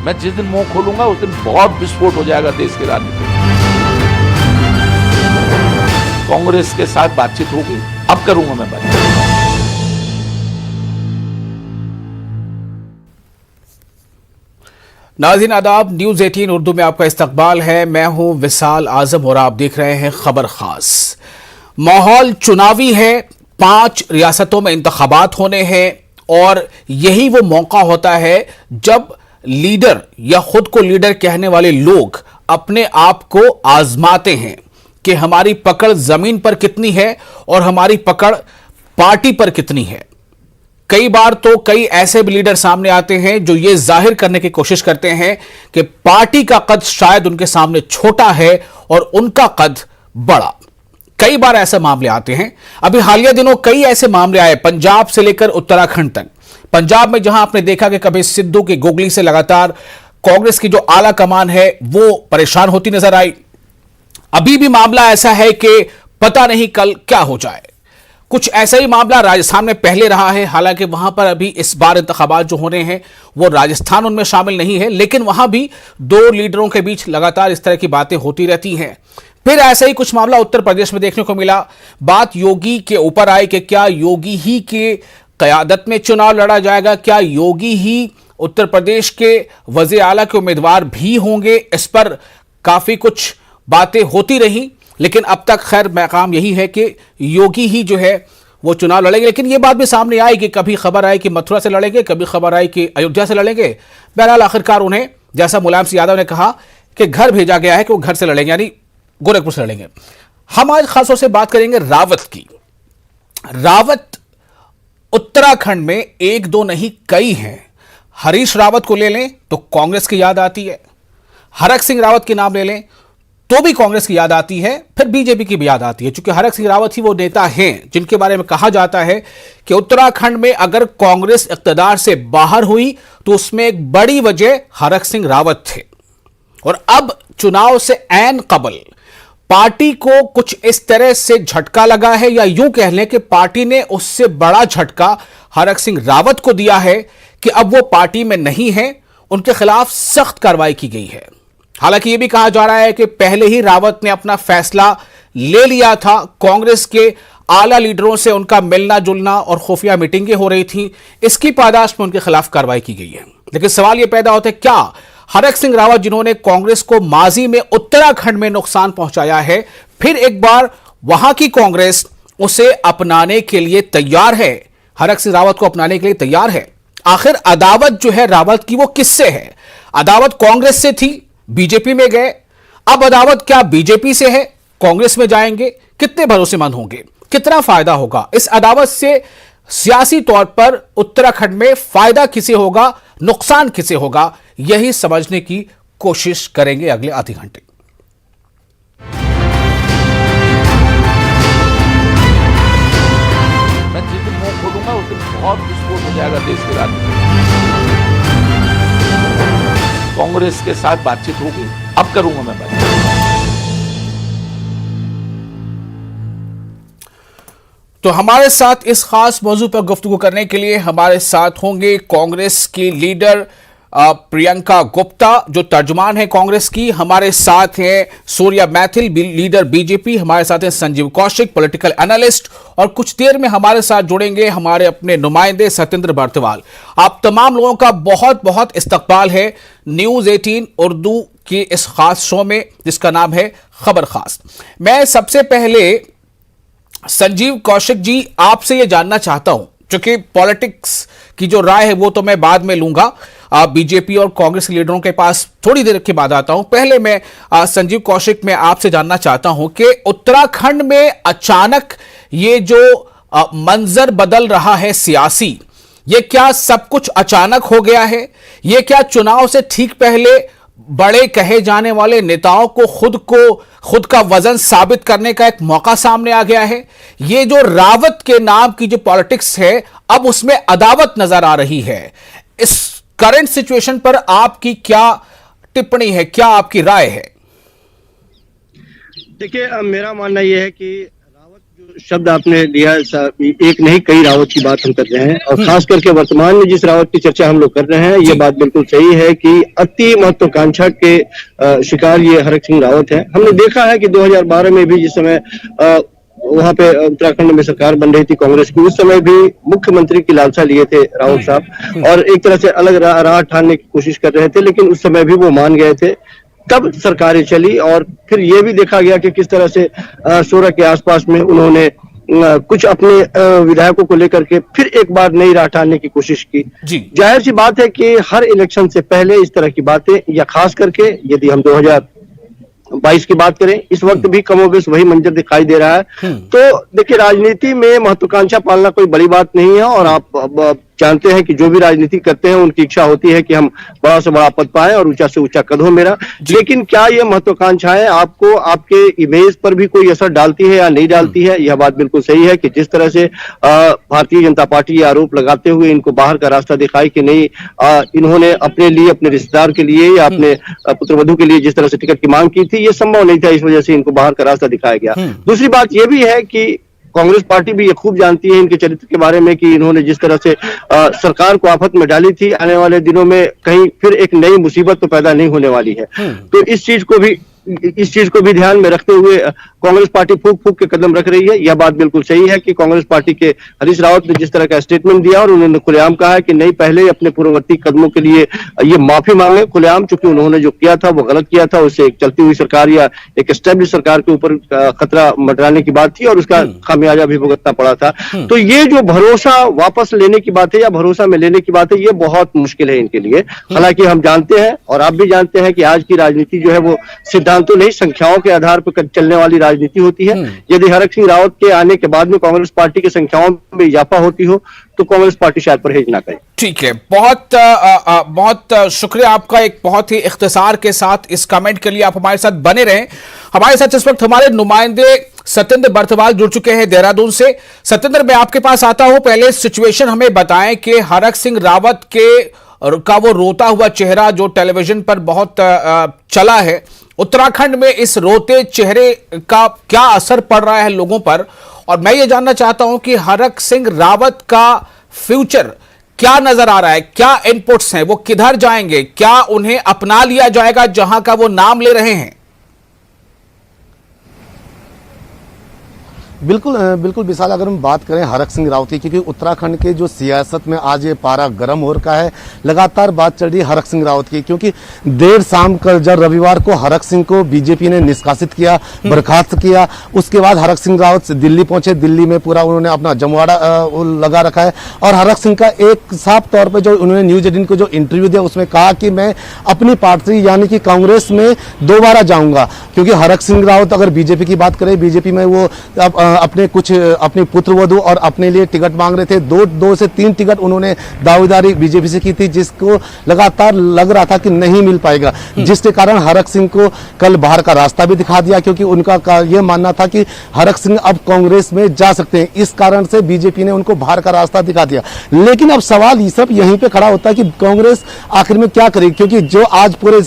मैं जिस दिन मुंह खोलूंगा उस दिन बहुत विस्फोट हो जाएगा देश की राजनीति में। कांग्रेस के साथ बातचीत होगी, अब करूंगा मैं बातचीत। नाज़रीन आदाब, न्यूज़ 18 उर्दू में आपका इस्तकबाल है। मैं हूं विसाल आजम और आप देख रहे हैं खबर खास। माहौल चुनावी है, 5 रियासतों में इंतखाबात होने हैं और यही वो मौका होता है जब लीडर या खुद को लीडर कहने वाले लोग अपने आप को आजमाते हैं कि हमारी पकड़ जमीन पर कितनी है और हमारी पकड़ पार्टी पर कितनी है। कई बार तो कई ऐसे भी लीडर सामने आते हैं जो ये जाहिर करने की कोशिश करते हैं कि पार्टी का कद शायद उनके सामने छोटा है और उनका कद बड़ा। कई बार ऐसे मामले आते हैं। अभी हालिया दिनों कई ऐसे मामले आए, पंजाब से लेकर उत्तराखंड तक। पंजाब में जहां आपने देखा कि कभी सिद्धू की गोगली से लगातार कांग्रेस की जो आला कमान है वो परेशान होती नजर आई। अभी भी मामला ऐसा है कि पता नहीं कल क्या हो जाए। कुछ ऐसा ही मामला राजस्थान में पहले रहा है, हालांकि वहां पर अभी इस बार इंतखाबात जो होने हैं वो राजस्थान उनमें शामिल नहीं है, लेकिन वहां भी 2 लीडरों के बीच लगातार इस तरह की बातें होती रहती हैं। फिर ऐसा ही कुछ मामला उत्तर प्रदेश में देखने को मिला। बात योगी के ऊपर आई कि क्या योगी ही के क़यादत में चुनाव लड़ा जाएगा, क्या योगी ही उत्तर प्रदेश के वज़ीर आला के उम्मीदवार भी होंगे। इस पर काफी कुछ बातें होती रही, लेकिन अब तक खैर मकाम यही है कि योगी ही जो है वो चुनाव लड़ेंगे। लेकिन ये बात भी सामने आई कि कभी खबर आई कि मथुरा से लड़ेंगे, कभी खबर आई कि अयोध्या से लड़ेंगे। बहरहाल आखिरकार उन्हें, जैसा मुलायम सिंह यादव ने कहा, कि घर भेजा गया है कि वो घर से लड़ेंगे, यानी गोरखपुर से लड़ेंगे। हम आज खासतौर से बात करेंगे रावत की। रावत उत्तराखंड में 1-2 नहीं कई हैं। हरीश रावत को ले लें तो कांग्रेस की याद आती है, हरक सिंह रावत के नाम ले लें तो भी कांग्रेस की याद आती है, फिर बीजेपी की भी याद आती है, क्योंकि हरक सिंह रावत ही वो नेता हैं जिनके बारे में कहा जाता है कि उत्तराखंड में अगर कांग्रेस इक़्तिदार से बाहर हुई तो उसमें एक बड़ी वजह हरक सिंह रावत थे। और अब चुनाव से ऐन कबल पार्टी को कुछ इस तरह से झटका लगा है, या यूं कह लें कि पार्टी ने उससे बड़ा झटका हरक सिंह रावत को दिया है कि अब वो पार्टी में नहीं है, उनके खिलाफ सख्त कार्रवाई की गई है। हालांकि यह भी कहा जा रहा है कि पहले ही रावत ने अपना फैसला ले लिया था। कांग्रेस के आला लीडरों से उनका मिलना जुलना और खुफिया मीटिंगें हो रही थी, इसकी पादाश में उनके खिलाफ कार्रवाई की गई है। लेकिन सवाल यह पैदा होता है, क्या हरक सिंह रावत जिन्होंने कांग्रेस को माजी में उत्तराखंड में नुकसान पहुंचाया है, फिर एक बार वहां की कांग्रेस उसे अपनाने के लिए तैयार है, हरक सिंह रावत को अपनाने के लिए तैयार है? आखिर अदावत जो है रावत की वो किससे है? अदावत कांग्रेस से थी, बीजेपी में गए, अब अदावत क्या बीजेपी से है, कांग्रेस में जाएंगे? कितने भरोसेमंद होंगे, कितना फायदा होगा इस अदावत से? सियासी तौर पर उत्तराखंड में फायदा किसे होगा, नुकसान किसे होगा, यही समझने की कोशिश करेंगे अगले आधे घंटे। मैं जिस दिन मुंह खोलूंगा उस दिन बहुत विस्फोट हो जाएगा देश की राजनीति में। कांग्रेस के साथ बातचीत होगी, अब करूंगा मैं बातचीत। तो हमारे साथ इस खास मौजू पर गुफ्तगू करने के लिए हमारे साथ होंगे कांग्रेस की लीडर प्रियंका गुप्ता, जो तर्जुमान है कांग्रेस की। हमारे साथ हैं सूर्या मैथिल, लीडर बीजेपी। हमारे साथ हैं संजीव कौशिक, पॉलिटिकल एनालिस्ट। और कुछ देर में हमारे साथ जुड़ेंगे हमारे अपने नुमाइंदे सत्येंद्र बर्तवाल। आप तमाम लोगों का बहुत बहुत इस्तकबाल है न्यूज़ 18 उर्दू की इस खास शो में, जिसका नाम है खबर खास। मैं सबसे पहले संजीव कौशिक जी आपसे यह जानना चाहता हूं, क्योंकि पॉलिटिक्स की जो राय है वो तो मैं बाद में लूंगा, बीजेपी और कांग्रेस के लीडरों के पास थोड़ी देर के बाद आता हूं। पहले मैं संजीव कौशिक में आपसे जानना चाहता हूं कि उत्तराखंड में अचानक ये जो मंजर बदल रहा है सियासी, ये क्या सब कुछ अचानक हो गया है? ये क्या चुनाव से ठीक पहले बड़े कहे जाने वाले नेताओं को खुद का वजन साबित करने का एक मौका सामने आ गया है? ये जो रावत के नाम की जो पॉलिटिक्स है, अब उसमें अदावत नजर आ रही है। इस करंट सिचुएशन पर आपकी क्या टिप्पणी है, क्या आपकी राय है? देखिए, मेरा मानना यह है कि रावत शब्द आपने लिया, एक नहीं कई रावत की बात हम कर रहे हैं, और खास करके वर्तमान में जिस रावत की चर्चा हम लोग कर रहे हैं, ये बात बिल्कुल सही है कि अति महत्वाकांक्षा के शिकार ये हरक सिंह रावत है। हमने देखा है कि 2012 में भी जिस समय वहां पे उत्तराखंड में सरकार बन रही थी कांग्रेस की, उस समय भी मुख्यमंत्री की लालसा लिए थे रावत साहब, और एक तरह से अलग राह ठानने की कोशिश कर रहे थे, लेकिन उस समय भी वो मान गए थे। तब सरकारें चली और फिर ये भी देखा गया कि किस तरह से 16 के आसपास में उन्होंने कुछ अपने विधायकों को लेकर के फिर एक बार नई राह ठानने की कोशिश की। जाहिर सी बात है कि हर इलेक्शन से पहले इस तरह की बातें, या खास करके यदि हम 2022 की बात करें, इस वक्त भी कमोबेश वही मंजर दिखाई दे रहा है। तो देखिए, राजनीति में महत्वाकांक्षा पालना कोई बड़ी बात नहीं है, और आप जानते हैं कि जो भी राजनीति करते हैं उनकी इच्छा होती है कि हम बड़ा से बड़ा पद पाएं और ऊंचा से ऊंचा कद हो मेरा। लेकिन क्या ये महत्वाकांक्षाएं आपको आपके इमेज पर भी कोई असर डालती है या नहीं डालती है? यह बात बिल्कुल सही है कि जिस तरह से भारतीय जनता पार्टी ये आरोप लगाते हुए इनको बाहर का रास्ता दिखाई कि नहीं, इन्होंने अपने लिए, अपने रिश्तेदार के लिए या अपने पुत्रवधू के लिए जिस तरह से टिकट की मांग की थी, ये संभव नहीं था, इस वजह से इनको बाहर का रास्ता दिखाया गया। दूसरी बात यह भी है कि कांग्रेस पार्टी भी ये खूब जानती है इनके चरित्र के बारे में कि इन्होंने जिस तरह से सरकार को आफत में डाली थी, आने वाले दिनों में कहीं फिर एक नई मुसीबत तो पैदा नहीं होने वाली है। तो इस चीज को भी ध्यान में रखते हुए कांग्रेस पार्टी फूक फूक के कदम रख रही है। यह बात बिल्कुल सही है कि कांग्रेस पार्टी के हरीश रावत ने जिस तरह का स्टेटमेंट दिया और उन्होंने खुलेआम कहा है कि नहीं, पहले अपने पूर्ववर्ती कदमों के लिए ये माफी मांगे खुलेआम, चूंकि उन्होंने जो किया था वो गलत किया था, उससे एक चलती हुई सरकार या एक एस्टेब्लिश सरकार के ऊपर खतरा मंडराने की बात थी और उसका खामियाजा भी भुगतना पड़ा था। तो ये जो भरोसा वापस लेने की बात है या भरोसा में लेने की बात है, ये बहुत मुश्किल है इनके लिए। हालांकि हम जानते हैं और आप भी जानते हैं कि आज की राजनीति जो है वो सिद्धांतों नहीं, संख्याओं के आधार पर चलने वाली राजनीति होती है। यदि हरक सिंह रावत के आने के बाद में कांग्रेस पार्टी की संख्याओं में इजाफा होती हो तो कांग्रेस पार्टी शायद परहेज ना करे। ठीक है, बहुत शुक्रिया आपका, एक बहुत ही इख्तिसार के साथ इस कमेंट के लिए। आप हमारे साथ बने रहें। हमारे साथ इस वक्त हमारे नुमाइंदे सत्येंद्र बर्थवाल जुड़ चुके हैं देहरादून से। सत्येंद्र, मैं आपके पास आता हूं, पहले सिचुएशन हमें बताएं कि हरक सिंह रावत का वो रोता हुआ चेहरा जो टेलीविजन पर बहुत चला है, उत्तराखंड में इस रोते चेहरे का क्या असर पड़ रहा है लोगों पर? और मैं ये जानना चाहता हूं कि हरक सिंह रावत का फ्यूचर क्या नजर आ रहा है, क्या इनपुट्स हैं, वो किधर जाएंगे, क्या उन्हें अपना लिया जाएगा जहां का वो नाम ले रहे हैं? बिल्कुल विशाल, अगर हम बात करें हरक सिंह रावत की, क्योंकि उत्तराखंड के जो सियासत में आज ये पारा गर्म हो रखा है, लगातार बात चल रही है हरक सिंह रावत की, क्योंकि देर शाम कर जब रविवार को हरक सिंह को बीजेपी ने निष्कासित किया, बर्खास्त किया, उसके बाद हरक सिंह रावत दिल्ली पहुंचे। दिल्ली में पूरा उन्होंने अपना जमवाड़ा लगा रखा है और हरक सिंह का एक साफ तौर पर जो उन्होंने न्यूज 18 को जो इंटरव्यू दिया उसमें कहा कि मैं अपनी पार्टी यानी कि कांग्रेस में दोबारा जाऊंगा, क्योंकि हरक सिंह रावत अगर बीजेपी की बात करें, बीजेपी में वो अपने पुत्रवधू और अपने लिए टिकट मांग रहे थे। दो से तीन टिकट उन्होंने दावेदारी बीजेपी से की थी, जिसको लगातार लग रहा था कि नहीं मिल पाएगा, जिसके कारण हरक सिंह को कल बाहर का रास्ता भी दिखा दिया, क्योंकि उनका यह मानना था कि हरक सिंह अब कांग्रेस में जा सकते हैं। इस कारण से बीजेपी ने उनको बाहर का रास्ता दिखा दिया। लेकिन अब सवाल ये सब यहीं पे खड़ा होता है कि कांग्रेस आखिर में क्या करेगी, क्योंकि जो आज पूरे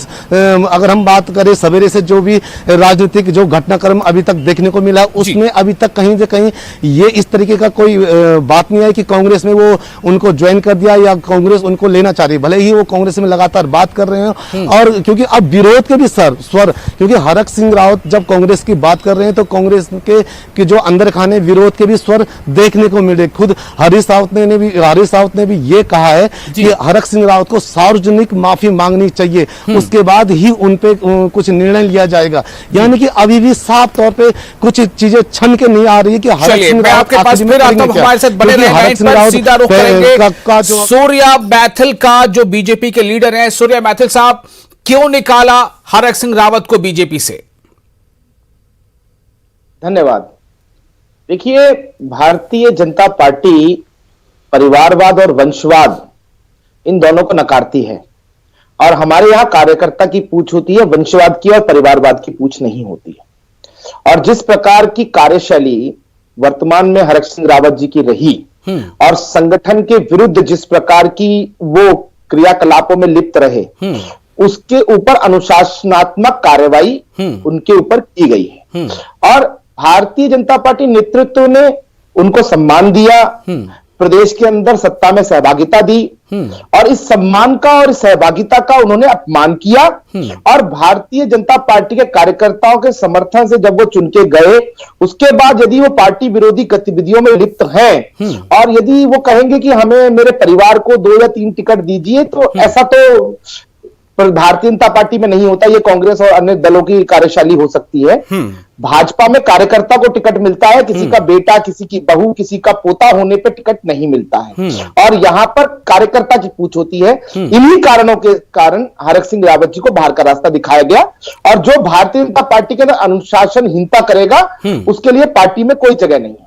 अगर हम बात करें सवेरे से जो भी राजनीतिक जो घटनाक्रम अभी तक देखने को मिला, उसमें अभी तक कहीं से कहीं ये इस तरीके का कोई बात नहीं है कि कांग्रेस में वो उनको ज्वाइन कर दिया या कांग्रेस उनको लेना चाह रही, भले ही वो कांग्रेस में लगातार बात कर रहे हैं। और क्योंकि अब विरोध के भी स्वर, क्योंकि हरक सिंह रावत जब कांग्रेस की बात कर रहे हैं तो कांग्रेस के जो अंदर खाने विरोध के भी स्वर देखने को मिले। खुद हरीश रावत ने भी ये कहा है कि हरक सिंह रावत को सार्वजनिक माफी मांगनी चाहिए, उसके बाद ही उनपे कुछ निर्णय लिया जाएगा। यानी कि अभी भी साफ तौर पे कुछ चीजें छन के नहीं आ रही है कि हरक सिंह मैं आपके पास फिर आता हूं, हमारे साथ बने रहें, सीधा रुख करेंगे सूर्या मैथिल का, जो बीजेपी के लीडर हैं। सूर्या मैथिल साहब, क्यों निकाला हरक सिंह रावत को बीजेपी से? धन्यवाद। देखिए, भारतीय जनता पार्टी परिवारवाद और वंशवाद इन दोनों को नकारती है, और हमारे यहां कार्यकर्ता की पूछ होती है, वंशवाद की और परिवारवाद की पूछ नहीं होती है। और जिस प्रकार की कार्यशैली वर्तमान में हरक सिंह रावत जी की रही और संगठन के विरुद्ध जिस प्रकार की वो क्रियाकलापों में लिप्त रहे, उसके ऊपर अनुशासनात्मक कार्रवाई उनके ऊपर की गई है। और भारतीय जनता पार्टी नेतृत्व ने उनको सम्मान दिया, प्रदेश के अंदर सत्ता में सहभागिता दी, और इस सम्मान का और इस सहभागिता का उन्होंने अपमान किया। और भारतीय जनता पार्टी के कार्यकर्ताओं के समर्थन से जब वो चुन के गए, उसके बाद यदि वो पार्टी विरोधी गतिविधियों में लिप्त हैं और यदि वो कहेंगे कि हमें मेरे परिवार को 2 या 3 टिकट दीजिए, तो ऐसा तो भारतीय जनता पार्टी में नहीं होता। ये कांग्रेस और अन्य दलों की कार्यशैली हो सकती है। भाजपा में कार्यकर्ता को टिकट मिलता है, किसी का बेटा, किसी की बहू, किसी का पोता होने पे टिकट नहीं मिलता है, और यहां पर कार्यकर्ता की पूछ होती है। इन्हीं कारणों के कारण हरक सिंह रावत जी को बाहर का रास्ता दिखाया गया, और जो भारतीय जनता पार्टी के अंदर अनुशासनहीनता करेगा उसके लिए पार्टी में कोई जगह नहीं है।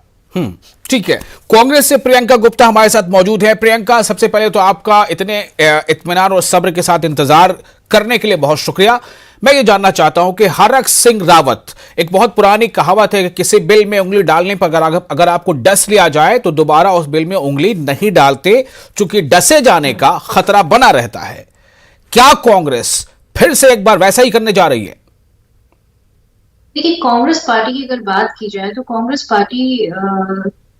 ठीक है, कांग्रेस से प्रियंका गुप्ता हमारे साथ मौजूद है। प्रियंका, सबसे पहले तो आपका इतने इत्मीनान और सब्र के साथ इंतजार करने के लिए बहुत शुक्रिया। मैं ये जानना चाहता हूं कि हरक सिंह रावत, एक बहुत पुरानी कहावत है कि किसी बिल में उंगली डालने पर अगर आपको डस लिया जाए तो दोबारा उस बिल में उंगली नहीं डालते, चूंकि डसे जाने का खतरा बना रहता है। क्या कांग्रेस फिर से एक बार वैसा ही करने जा रही है? देखिए, कांग्रेस पार्टी की अगर बात की जाए तो कांग्रेस पार्टी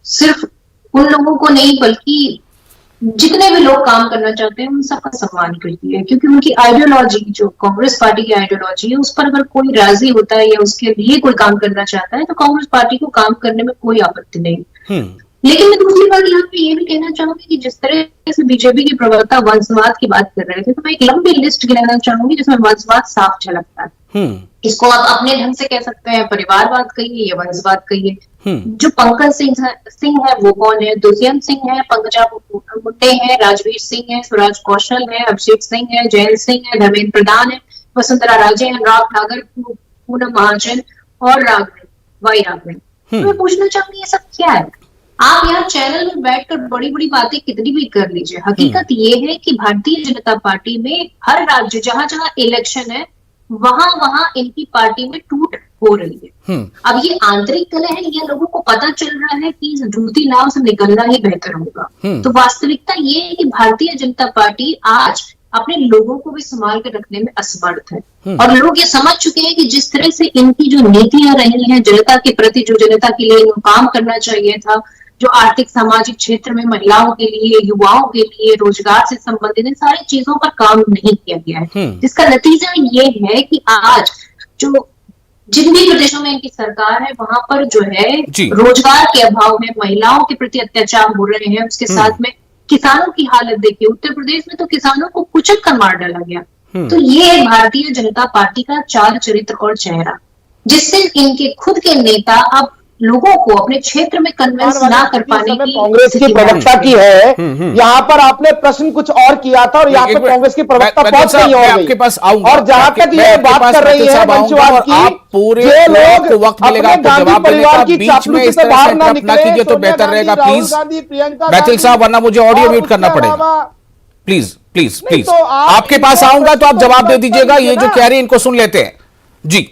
सिर्फ उन लोगों को नहीं बल्कि जितने भी लोग काम करना चाहते हैं उन सबका सम्मान करती है, क्योंकि उनकी आइडियोलॉजी, जो कांग्रेस पार्टी की आइडियोलॉजी है, उस पर अगर कोई राजी होता है या उसके लिए कोई काम करना चाहता है तो कांग्रेस पार्टी को काम करने में कोई आपत्ति नहीं। लेकिन मैं दूसरी बात यहाँ पे ये भी कहना चाहूंगी कि जिस तरह से बीजेपी के प्रवक्ता वंशवाद की बात कर रहे थे, तो मैं एक लंबी लिस्ट गिनाना चाहूंगी जिसमें वंशवाद साफ झलकता है। इसको आप अपने ढंग से कह सकते हैं, परिवारवाद कहिए या वंशवाद कहिए। जो पंकज सिंह है वो कौन है? दुष्यंत सिंह है, पंकजा मुंडे है, राजवीर सिंह है, स्वराज कौशल है, अभिषेक सिंह है, जयंत सिंह है, धर्मेंद्र प्रधान है, वसुंधरा राजे है, अनुराग ठाकर, पूनम महाजन और वाई राघवन। तो मैं पूछना चाहूंगी ये सब क्या है? आप यहाँ चैनल में बैठकर बड़ी बड़ी बातें कितनी भी कर लीजिए, हकीकत ये है कि भारतीय जनता पार्टी में हर राज्य जहां जहां इलेक्शन है वहां इनकी पार्टी में टूट हो रही है। अब ये आंतरिक कलह है या लोगों को पता चल रहा है कि इस जूती नाव से निकलना ही बेहतर होगा? तो वास्तविकता ये है कि भारतीय जनता पार्टी आज अपने लोगों को भी संभाल कर रखने में असमर्थ है, और लोग ये समझ चुके हैं कि जिस तरह से इनकी जो नीतियां रही हैं जनता के प्रति, जो जनता के लिए इनको काम करना चाहिए था, जो आर्थिक सामाजिक क्षेत्र में महिलाओं के लिए, युवाओं के लिए, रोजगार से संबंधित इन सारी चीजों पर काम नहीं किया गया है, जिसका नतीजा ये है कि आज जो जिन भी प्रदेशों में इनकी सरकार है वहां पर जो है रोजगार के अभाव में महिलाओं के प्रति अत्याचार हो रहे हैं। उसके साथ में किसानों की हालत देखिए, उत्तर प्रदेश में तो किसानों को कुचल कर मार डाला गया। तो ये है भारतीय जनता पार्टी का चाल चरित्र और चेहरा, जिससे इनके खुद के नेता अब लोगों को अपने क्षेत्र में कन्विंस ना कर पाने की कांग्रेस की प्रवक्ता की है। यहाँ पर आपने प्रश्न कुछ और किया था और यहाँ पर कांग्रेस की प्रवक्ता पहुंच नहीं हो आपके पास आऊंगा, और जहां तक ये बात कर रही है वंशवाद की, पूरे जो लोग वक्त मिलेगा आपको जवाब देने का, बीच में इस तरह से इंटरप्ट ना कीजिए तो बेहतर रहेगा प्लीज। बैतुल साहब, वरना मुझे ऑडियो म्यूट करना पड़ेगा। प्लीज प्लीज प्लीज, आपके पास आऊंगा तो आप जवाब दे दीजिएगा। ये जो कह रही है इनको सुन लेते हैं जी।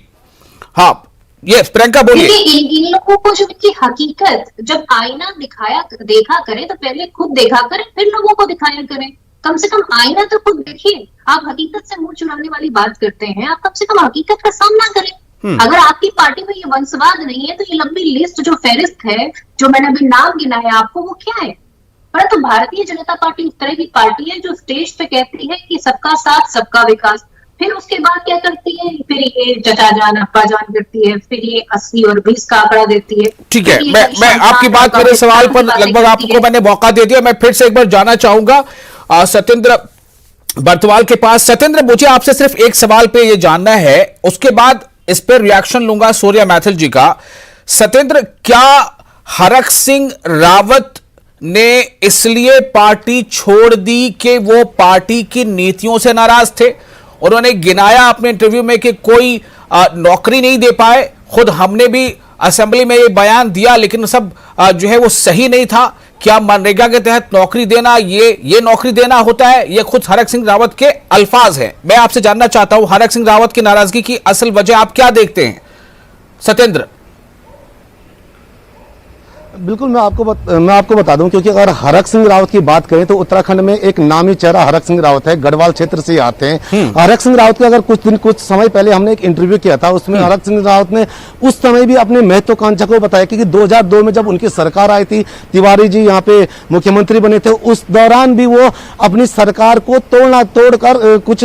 हाँ, ये प्रियंका बोलिए। इन लोगों को जो इनकी हकीकत, जब आईना देखा करें तो पहले खुद देखा करें, फिर लोगों को दिखाया करें। कम से कम आईना तो खुद देखिए। आप हकीकत से मुंह चुराने वाली बात करते हैं, आप कम से कम हकीकत का सामना करें। अगर आपकी पार्टी में ये वंशवाद नहीं है तो ये लंबी लिस्ट जो फहरिस्त है, जो मैंने अभी नाम गिनाया आपको, वो क्या है? परंतु भारतीय जनता पार्टी इस तरह की पार्टी है जो स्टेज पे कहती है कि सबका साथ सबका विकास, फिर उसके बाद क्या करती है? फिर ये चचा जान अप्पा जान करती है, फिर ये 80 और 20 का आंकड़ा देती है। ठीक है, मैं आपकी बात, मेरे सवाल पर लगभग आपको मैंने मौका दे दिया। मैं फिर से एक बार जाना चाहूंगा सत्येंद्र बर्तवाल के पास। सत्येंद्र, मुझे आपसे सिर्फ एक सवाल पे ये जानना है, उसके बाद इस पर रिएक्शन लूंगा सूर्या मैथिल जी का। सत्येंद्र, क्या हरक सिंह रावत ने इसलिए पार्टी छोड़ दी कि वो पार्टी की नीतियों से नाराज थे? उन्होंने गिनाया अपने इंटरव्यू में कि कोई नौकरी नहीं दे पाए। खुद हमने भी असेंबली में ये बयान दिया, लेकिन सब जो है वो सही नहीं था। क्या मनरेगा के तहत नौकरी देना ये नौकरी देना होता है? ये खुद हरक सिंह रावत के अल्फाज हैं। मैं आपसे जानना चाहता हूं, हरक सिंह रावत की नाराजगी की असल वजह आप क्या देखते हैं? सत्येंद्र। बिल्कुल मैं आपको बता दूं, क्योंकि अगर हरक सिंह रावत की बात करें तो उत्तराखंड में एक नामी चेहरा हरक सिंह रावत है, गढ़वाल क्षेत्र से आते हैं। हरक सिंह रावत के अगर कुछ समय पहले हमने एक इंटरव्यू किया था, उसमें हरक सिंह रावत ने उस समय भी अपने महत्वाकांक्षा को बताया कि 2002 में जब उनकी सरकार आई थी, तिवारी जी यहाँ पे मुख्यमंत्री बने थे, उस दौरान भी वो अपनी सरकार को तोड़कर कुछ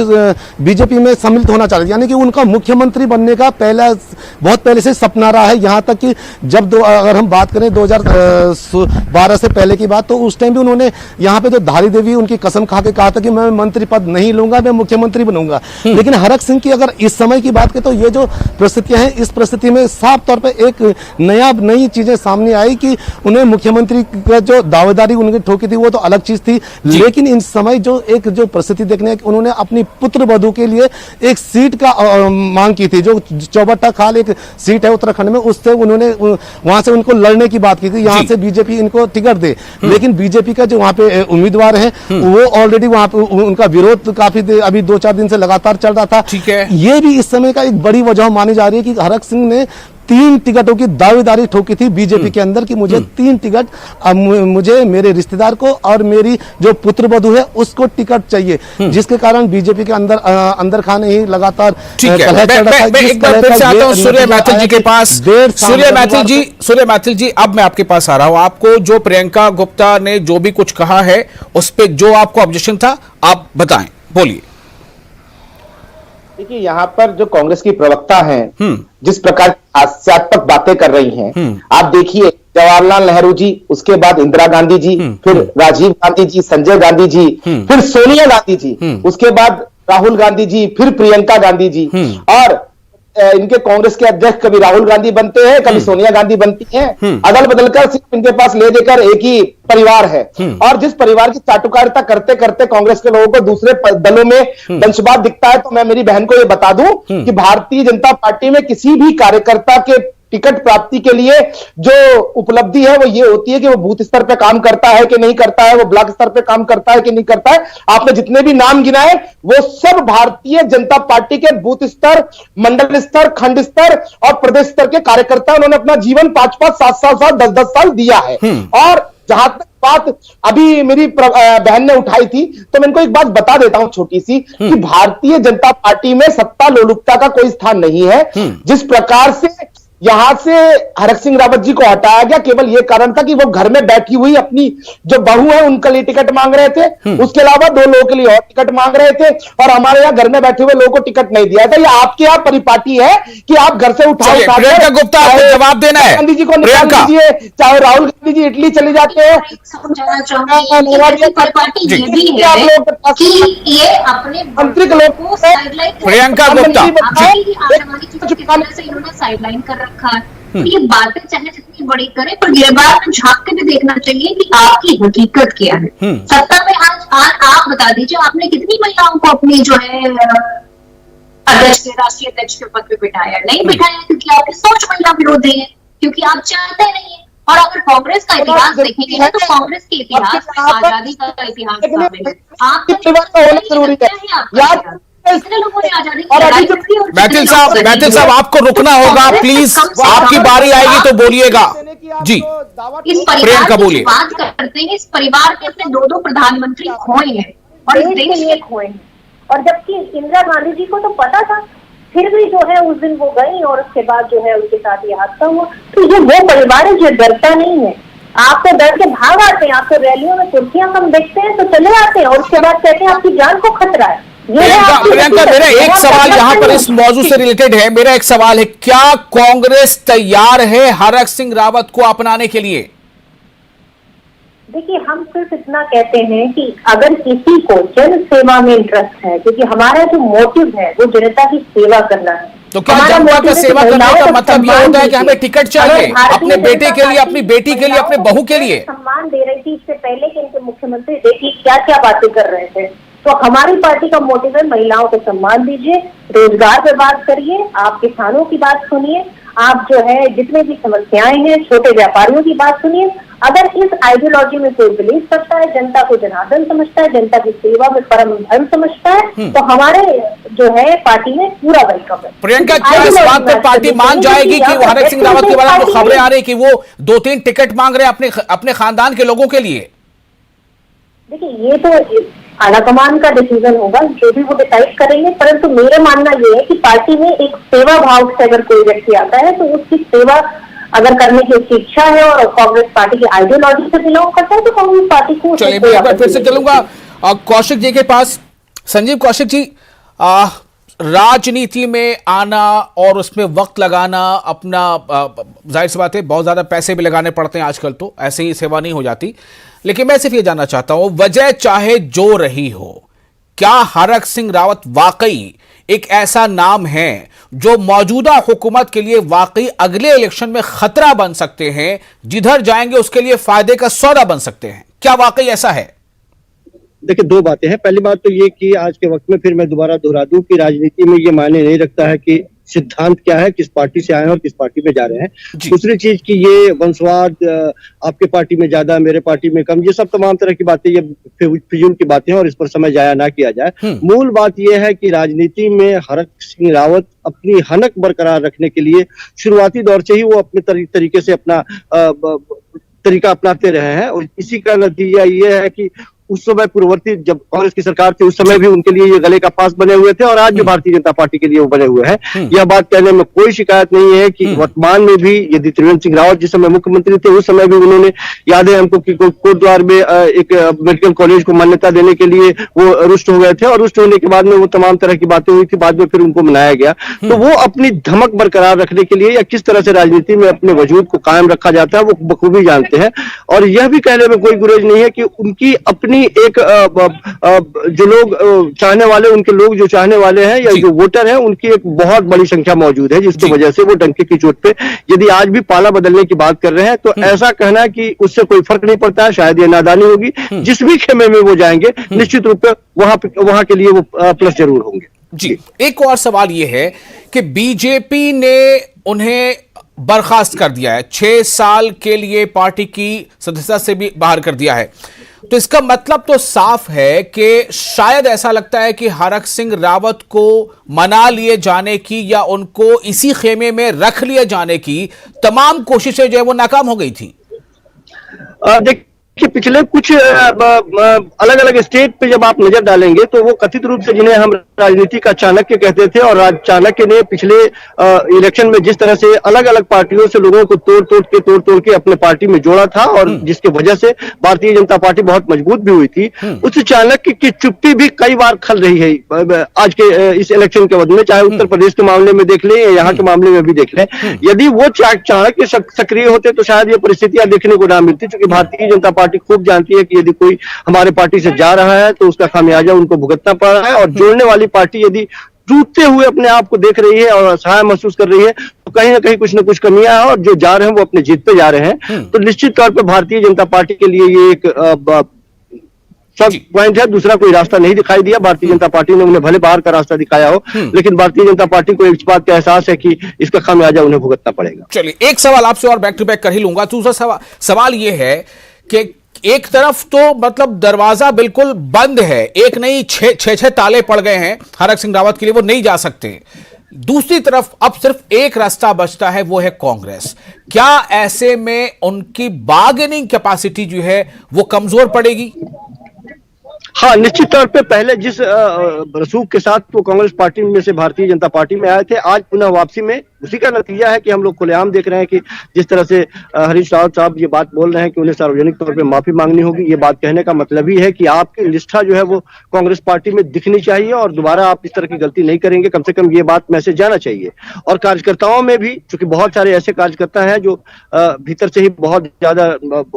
बीजेपी में सम्मिलित होना चाहते, यानी कि उनका मुख्यमंत्री बनने का बहुत पहले से सपना रहा है। यहाँ तक कि जब अगर हम बात करें 2012 से पहले की बात, तो उस टाइम भी उन्होंने यहाँ पे जो धारी देवी उनकी कसम खा के कहा था कि मैं मंत्री पद नहीं लूंगा, मैं मुख्यमंत्री बनूंगा। लेकिन हरक सिंह की अगर इस समय की बात करें तो ये जो परिस्थितियां हैं, इस परिस्थिति में साफ तौर पे एक नई चीजें सामने आई कि उन्हें मुख्यमंत्री का जो दावेदारी उन्होंने ठोकी थी वो तो अलग चीज थी, लेकिन इन समय जो परिस्थिति देखने उन्होंने अपनी पुत्र वधू के लिए एक सीट का मांग की थी, जो चौबट्टा खाल एक सीट है उत्तराखंड में, उससे उन्होंने वहां से उनको लड़ने की बात की थी, यहाँ से बीजेपी इनको टिकट दे। लेकिन बीजेपी का जो वहां पे उम्मीदवार है वो ऑलरेडी वहां पे उनका विरोध काफी अभी 2-4 दिन से लगातार चल रहा था। ठीक है, ये भी इस समय का एक बड़ी वजह मानी जा रही है कि हरक सिंह ने 3 टिकटों की दावेदारी ठोकी थी बीजेपी के अंदर कि मुझे 3 टिकट, मुझे मेरे रिश्तेदार को और मेरी जो पुत्र वधू है उसको टिकट चाहिए, जिसके कारण बीजेपी के अंदर खाने ही लगातार सूर्य मैथिल जी के पास। सूर्य मैथिल जी, अब मैं आपके पास आ रहा हूं। आपको जो प्रियंका गुप्ता ने जो भी कुछ कहा है उस पर जो आपको ऑब्जेक्शन था आप बताएं, बोलिए। देखिए, यहाँ पर जो कांग्रेस की प्रवक्ता हैं, जिस प्रकार हास्यात्मक बातें कर रही हैं, आप देखिए जवाहरलाल नेहरू जी, उसके बाद इंदिरा गांधी जी, फिर राजीव गांधी जी, संजय गांधी जी, फिर सोनिया गांधी जी, उसके बाद राहुल गांधी जी, फिर प्रियंका गांधी जी, और इनके कांग्रेस के अध्यक्ष कभी राहुल गांधी बनते हैं, कभी सोनिया गांधी बनती हैं, अदल बदल कर सिर्फ इनके पास ले देकर एक ही परिवार है। और जिस परिवार की चाटुकारिता करते करते कांग्रेस के लोगों को दूसरे दलों में वंशवाद दिखता है, तो मैं मेरी बहन को यह बता दूं कि भारतीय जनता पार्टी में किसी भी कार्यकर्ता के टिकट प्राप्ति के लिए जो उपलब्धि है वो ये होती है कि वो बूथ स्तर पे काम करता है कि नहीं करता है, वो ब्लॉक स्तर पे काम करता है कि नहीं करता है। आपने जितने भी नाम गिनाए वो सब भारतीय जनता पार्टी के बूथ स्तर, मंडल स्तर, खंड स्तर और प्रदेश स्तर के कार्यकर्ता, उन्होंने अपना जीवन 5-5, 7 साल, 10-10 साल दिया है। और जहां तक बात अभी मेरी बहन ने उठाई थी, तो मैं इनको एक बात बता देता हूं छोटी सी, कि भारतीय जनता पार्टी में सत्ता लोलुपता का कोई स्थान नहीं है। जिस प्रकार से यहां से हरक सिंह रावत जी को हटाया गया, केवल यह कारण था कि वो घर में बैठी हुई अपनी जो बहू है उनके लिए टिकट मांग रहे थे, उसके अलावा 2 लोगों के लिए और टिकट मांग रहे थे, और हमारे यहाँ घर में बैठे हुए लोगों को टिकट नहीं दिया था। ये आपके यहाँ परिपाटी है कि आप घर से उठाओ, प्रियंका गुप्ता आपको जवाब देना है, गांधी जी को निकाल दीजिए, चाहे राहुल गांधी जी इटली चले जाते हैं, प्रियंका गुप्ता साइडलाइन कर रखा है। ये बातें चाहे जितनी बड़ी करें, पर ये बात झांक के भी देखना चाहिए कि आपकी हकीकत क्या है। सत्ता में आज आप बता दीजिए, आपने कितनी महिलाओं को अपनी जो है अध्यक्ष, राष्ट्रीय अध्यक्ष के पद पे बिठाया? नहीं बिठाया, क्योंकि आपकी सोच महिला विरोधी है, क्योंकि आप चाहते नहीं है। और अगर कांग्रेस का इतिहास देखेंगे ना, तो कांग्रेस के इतिहास में आजादी का इतिहास शामिल है। आप मैथिल साहब आपको रुकना होगा प्लीज, आपकी बारी आएगी तो बोलिएगा जी। इस परिवार की बात करते हैं, इस परिवार के अपने 2 प्रधानमंत्री खोए हैं और इस देश के खोए हैं, और जबकि इंदिरा गांधी जी को तो पता था, फिर भी जो है उस दिन वो गई और उसके बाद जो है उनके साथ ये हादसा हुआ। तो ये वो परिवार है जो डरता नहीं है। आप तो डर के भाग आते हैं, आप तो रैलियों में कुर्सियां कम देखते हैं तो चले आते हैं, और उसके बाद कहते हैं आपकी जान को खतरा है। प्रियंका, मेरा एक सवाल यहाँ पर इस मौजूद से रिलेटेड है। मेरा एक सवाल है, क्या कांग्रेस तैयार है हरक सिंह रावत को अपनाने के लिए? देखिए, हम सिर्फ इतना कहते हैं कि अगर किसी को जन सेवा में इंटरेस्ट है, क्योंकि हमारा जो मोटिव है वो जनता की सेवा करना है, तो क्या जनता का सेवा करने का मतलब यह होता है कि हमें टिकट चाहिए अपने बेटे के लिए, अपनी बेटी के लिए, अपने बहू के लिए? सम्मान दे रही थी इससे पहले कि इनके मुख्यमंत्री देखिए क्या क्या बातें कर रहे थे। तो हमारी पार्टी का मोटिव है, महिलाओं को सम्मान दीजिए, रोजगार पे बात करिए, आप किसानों की बात सुनिए, आप जो है जितने भी समस्याएं हैं, छोटे व्यापारियों की बात सुनिए। अगर इस आइडियोलॉजी में कोई बिलीव करता है, जनता को जनार्दन समझता है, जनता की सेवा में परम धर्म समझता है, तो हमारे जो है पार्टी में पूरा वेलकम है। प्रियंका, क्या इस बात पर पार्टी मान जाएगी कि वो हरक सिंह रावत के बारे में खबरें आ रही कि वो 2-3 टिकट मांग रहे हैं अपने खानदान के लोगों के लिए? देखिए, ये तो आलाकमान का डिसीजन होगा, जो भी वो डिसाइड करेंगे, परंतु मेरा मानना ये है कि पार्टी में एक सेवा भाव से अगर कोई व्यक्ति आता है तो उसकी सेवा अगर करने की उसकी इच्छा है और कांग्रेस पार्टी की आइडियोलॉजी से बिलोंग करता है तो कांग्रेस पार्टी को। चलिए, मैं एक बार फिर से चलूंगा कौशिक जी के पास। संजीव कौशिक जी, राजनीति में आना और उसमें वक्त लगाना, अपना जाहिर सी बात है बहुत ज्यादा पैसे भी लगाने पड़ते हैं आजकल, तो ऐसे ही सेवा नहीं हो जाती। लेकिन मैं सिर्फ ये जानना चाहता हूं, वजह चाहे जो रही हो, क्या हरक सिंह रावत वाकई एक ऐसा नाम है जो मौजूदा हुकूमत के लिए वाकई अगले इलेक्शन में खतरा बन सकते हैं, जिधर जाएंगे उसके लिए फायदे का सौदा बन सकते हैं? क्या वाकई ऐसा है? देखिए, दो बातें हैं। पहली बात तो ये कि आज के वक्त में फिर मैं दोबारा दोहरा दूं कि राजनीति में ये मायने नहीं रखता है कि सिद्धांत क्या है, किस पार्टी से आए हैं और किस पार्टी में जा रहे हैं। दूसरी चीज कि ये वंशवाद, आपके पार्टी में ज्यादा मेरे पार्टी में कम, ये सब तमाम तरह की बातें, ये फिजूल की बातें हैं और इस पर समय जाया ना किया जाए। मूल बात ये है कि राजनीति में हरक सिंह रावत अपनी हनक बरकरार रखने के लिए शुरुआती दौर से ही वो अपने तरीके से अपना तरीका अपनाते रहे हैं और इसी का नतीजा ये है कि उस समय पूर्ववर्ती जब कांग्रेस की सरकार थी उस समय भी उनके लिए ये गले का फांस बने हुए थे और आज भी भारतीय जनता पार्टी के लिए वो बने हुए हैं। यह बात कहने में कोई शिकायत नहीं है कि वर्तमान में भी यदि त्रिवेंद्र सिंह रावत जिस समय मुख्यमंत्री थे उस समय भी उन्होंने, याद है हमको कि कोटद्वार में एक मेडिकल कॉलेज को मान्यता देने के लिए वो रुष्ट हो गए थे और रुष्ट होने के बाद में वो तमाम तरह की बातें हुई थी, बाद में फिर उनको मनाया गया। तो वो अपनी धमक बरकरार रखने के लिए या किस तरह से राजनीति में अपने वजूद को कायम रखा जाता है वो बखूबी जानते हैं और यह भी कहने में कोई गुरेज नहीं है कि उनकी अपनी एक जो लोग चाहने वाले, उनके लोग जो चाहने वाले हैं या जो वोटर हैं, उनकी एक बहुत बड़ी संख्या मौजूद है जिसकी वजह से वो डंके की चोट पे यदि आज भी पाला बदलने की बात कर रहे हैं तो ऐसा कहना कि उससे कोई फर्क नहीं पड़ता है, शायद ये नादानी होगी। जिस भी खेमे में वो जाएंगे निश्चित रूप से वहां के लिए वो प्लस जरूर होंगे। जी, एक और सवाल ये है कि बीजेपी ने उन्हें बर्खास्त कर दिया है, 6 साल के लिए पार्टी की सदस्यता से भी बाहर कर दिया है, तो इसका मतलब तो साफ है कि शायद ऐसा लगता है कि हरक सिंह रावत को मना लिए जाने की या उनको इसी खेमे में रख लिए जाने की तमाम कोशिशें जो है वो नाकाम हो गई थी। कि पिछले कुछ अलग अलग स्टेट पे जब आप नजर डालेंगे तो वो कथित रूप से जिन्हें हम राजनीति का चाणक्य कहते थे और चाणक्य ने पिछले इलेक्शन में जिस तरह से अलग अलग पार्टियों से लोगों को तोड़ तोड़ के अपने पार्टी में जोड़ा था और जिसकी वजह से भारतीय जनता पार्टी बहुत मजबूत भी हुई थी, उस चाणक्य की चुप्पी भी कई बार खल रही है आज के इस इलेक्शन के वक्त में, चाहे उत्तर प्रदेश के मामले में देख लें या यहाँ के मामले में भी देख लें। यदि वो चाणक्य सक्रिय होते तो शायद ये परिस्थितियां देखने को ना मिलती, क्योंकि भारतीय जनता पार्टी खूब जानती है कि यदि कोई हमारे पार्टी से जा रहा है तो उसका खामियाजा उनको भुगतना पड़ रहा है और जोड़ने वाली पार्टी यदि टूटते हुए अपने आप को देख रही है और असहाय महसूस कर रही है तो कहीं ना कहीं कुछ न कुछ कमियां हैं और जो जा रहे हैं वो अपने जीत पे जा रहे हैं। तो निश्चित तौर पे भारतीय जनता पार्टी के लिए ये एक सब पॉइंट है। दूसरा कोई रास्ता नहीं दिखाई दिया, भारतीय जनता पार्टी ने उन्हें भले बाहर का रास्ता दिखाया हो लेकिन भारतीय जनता पार्टी को इस बात का एहसास है कि इसका खामियाजा उन्हें भुगतना पड़ेगा। चलिए, एक सवाल आपसे और बैक टू बैक कर ही लूंगा। दूसरा सवाल ये है कि एक तरफ तो मतलब दरवाजा बिल्कुल बंद है, एक नहीं 6 ताले पड़ गए हैं हरक सिंह रावत के लिए, वो नहीं जा सकते। दूसरी तरफ अब सिर्फ एक रास्ता बचता है, वो है कांग्रेस। क्या ऐसे में उनकी बार्गेनिंग कैपेसिटी जो है वो कमजोर पड़ेगी? हाँ, निश्चित तौर पे पहले जिस रसूख के साथ वो कांग्रेस पार्टी में से भारतीय जनता पार्टी में आए थे, आज पुनः वापसी में उसी का नतीजा है कि हम लोग खुलेआम देख रहे हैं कि जिस तरह से हरीश रावत साहब ये बात बोल रहे हैं कि उन्हें सार्वजनिक तौर पे माफी मांगनी होगी। ये बात कहने का मतलब ही है कि आपकी निष्ठा जो है वो कांग्रेस पार्टी में दिखनी चाहिए और दोबारा आप इस तरह की गलती नहीं करेंगे, कम से कम ये बात मैसेज जाना चाहिए। और कार्यकर्ताओं में भी, क्योंकि बहुत सारे ऐसे कार्यकर्ता हैं जो भीतर से ही बहुत ज्यादा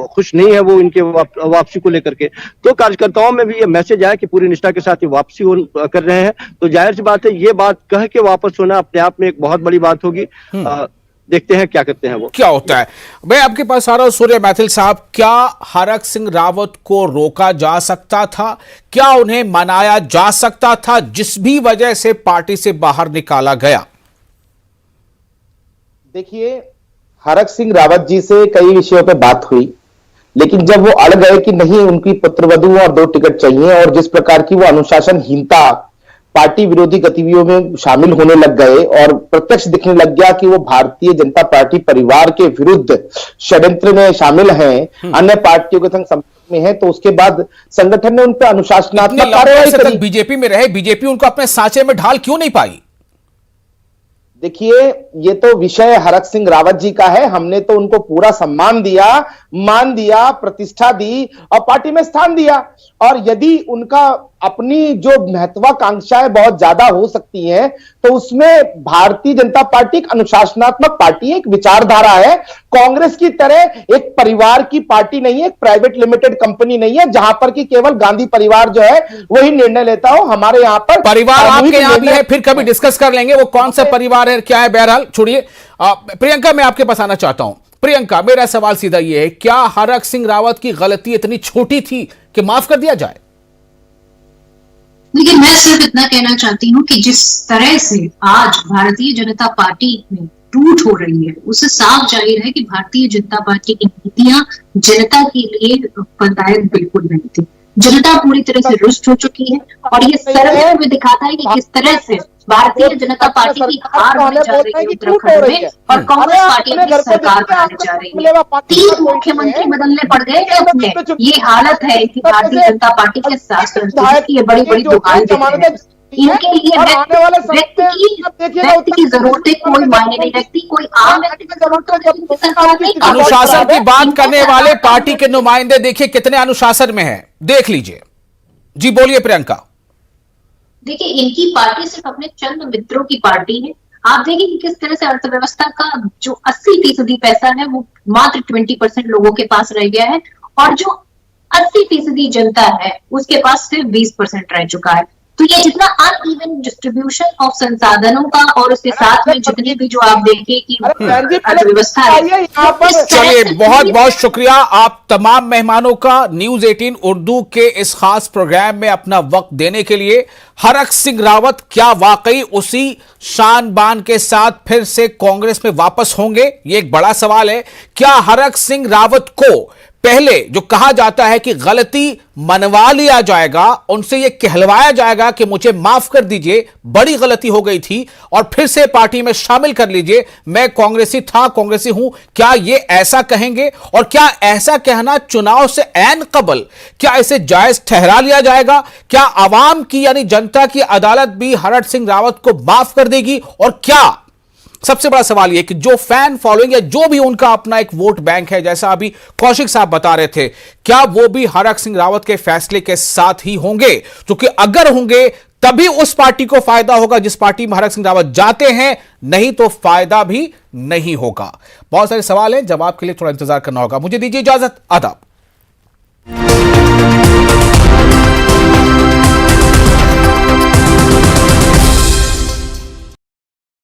खुश नहीं है वो इनके वापसी को लेकर के, तो कार्यकर्ताओं में भी ये मैसेज आया कि पूरी निष्ठा के साथ ये वापसी कर रहे हैं, तो जाहिर सी बात है ये बात कह के वापस होना अपने आप में एक बहुत बड़ी बात होगी। देखते हैं क्या करते हैं वो, क्या होता है। मैं आपके पास आ रहा हूं सूर्य मैथिल साहब, क्या हरक सिंह रावत को रोका जा सकता था? क्या उन्हें मनाया जा सकता था जिस भी वजह से पार्टी से बाहर निकाला गया? देखिए, हरक सिंह रावत जी से कई विषयों पे बात हुई, लेकिन जब वो अड़ गए कि नहीं उनकी पुत्रवधू और 2 टिकट चाहिए, और जिस प्रकार की वो अनुशासनहीनता, पार्टी विरोधी गतिविधियों में शामिल होने लग गए और प्रत्यक्ष दिखने लग गया कि वो भारतीय जनता पार्टी परिवार के विरुद्ध षड्यंत्र में शामिल हैं, अन्य पार्टियों के संग संपर्क में है, तो उसके बाद संगठन ने उन पर अनुशासनात्मक कार्रवाई करी। बीजेपी में रहे, बीजेपी उनको अपने सांचे में ढाल क्यों नहीं पाई? देखिए, ये तो विषय हरक सिंह रावत जी का है। हमने तो उनको पूरा सम्मान दिया, मान दिया, प्रतिष्ठा दी और पार्टी में स्थान दिया। और यदि उनका अपनी जो महत्वाकांक्षाएं बहुत ज्यादा हो सकती हैं, तो उसमें भारतीय जनता पार्टी एक अनुशासनात्मक पार्टी है, एक विचारधारा है। कांग्रेस की तरह एक परिवार की पार्टी नहीं है, एक प्राइवेट लिमिटेड कंपनी नहीं है, जहां पर कि केवल गांधी परिवार जो है वही निर्णय लेता हो। हमारे यहां पर परिवार आपके यहां भी है, फिर कभी डिस्कस कर लेंगे वो कौन सा परिवार है, क्या है। बहरहाल छोड़िए, प्रियंका मैं आपके पास आना चाहता हूं। प्रियंका, मेरा सवाल सीधा ये है, क्या हरक सिंह रावत की गलती इतनी छोटी थी कि माफ कर दिया जाए? लेकिन मैं सिर्फ इतना कहना चाहती हूँ कि जिस तरह से आज भारतीय जनता पार्टी में टूट हो रही है, उससे साफ जाहिर है कि भारतीय जनता पार्टी की नीतियां जनता के लिए फलदायक बिल्कुल नहीं थी। जनता पूरी तरह से रुष्ट हो चुकी है और ये सर्वे में दिखाता है कि किस तरह से भारतीय जनता पार्टी की हार होने जा रही है उत्तराखंड में और कांग्रेस पार्टी की सरकार बनाने जा रही है। 3 मुख्यमंत्री बदलने पड़ गए थे अपने। ये हालत है कि भारतीय जनता पार्टी के शासन की बड़ी बड़ी दुकानें, इनके लिए व्यक्ति की जरूरतें कोई मायने नहीं रखती, कोई आम अनुशासन की बात करने वाले पार्टी के नुमाइंदे देखिए कितने अनुशासन में है, देख लीजिए। जी बोलिए प्रियंका। देखिए, इनकी पार्टी सिर्फ अपने चंद मित्रों की पार्टी है। आप देखिए कि किस तरह से अर्थव्यवस्था का जो 80% पैसा है वो मात्र 20% लोगों के पास रह गया है और जो 80% जनता है उसके पास सिर्फ 20% रह चुका है। तो ये जितना अनइवन डिस्ट्रीब्यूशन ऑफ संसाधनों का और उसके साथ में जितनी भी जो आप देखिए कि अर्थव्यवस्था है। चलिए, बहुत बहुत शुक्रिया आप तमाम मेहमानों का न्यूज 18 उर्दू के इस खास प्रोग्राम में अपना वक्त देने के लिए। हरक सिंह रावत क्या वाकई उसी शान बान के साथ फिर से कांग्रेस में वापस होंगे? ये एक बड़ा सवाल है। क्या हरक सिंह रावत को पहले जो कहा जाता है कि गलती मनवा लिया जाएगा, उनसे यह कहलवाया जाएगा कि मुझे माफ कर दीजिए, बड़ी गलती हो गई थी और फिर से पार्टी में शामिल कर लीजिए, मैं कांग्रेसी था, कांग्रेसी हूं, क्या ये ऐसा कहेंगे? और क्या ऐसा कहना चुनाव से ऐन कबल क्या इसे जायज ठहरा लिया जाएगा? क्या आवाम की यानी जनता की अदालत भी हरक सिंह रावत को माफ कर देगी? और क्या सबसे बड़ा सवाल यह कि जो फैन फॉलोइंग या जो भी उनका अपना एक वोट बैंक है, जैसा अभी कौशिक साहब बता रहे थे, क्या वो भी हरक सिंह रावत के फैसले के साथ ही होंगे? क्योंकि अगर होंगे तभी उस पार्टी को फायदा होगा जिस पार्टी में हरक सिंह रावत जाते हैं, नहीं तो फायदा भी नहीं होगा। बहुत सारे सवाल हैं, जवाब के लिए थोड़ा इंतजार करना होगा। मुझे दीजिए इजाजत, आदाब।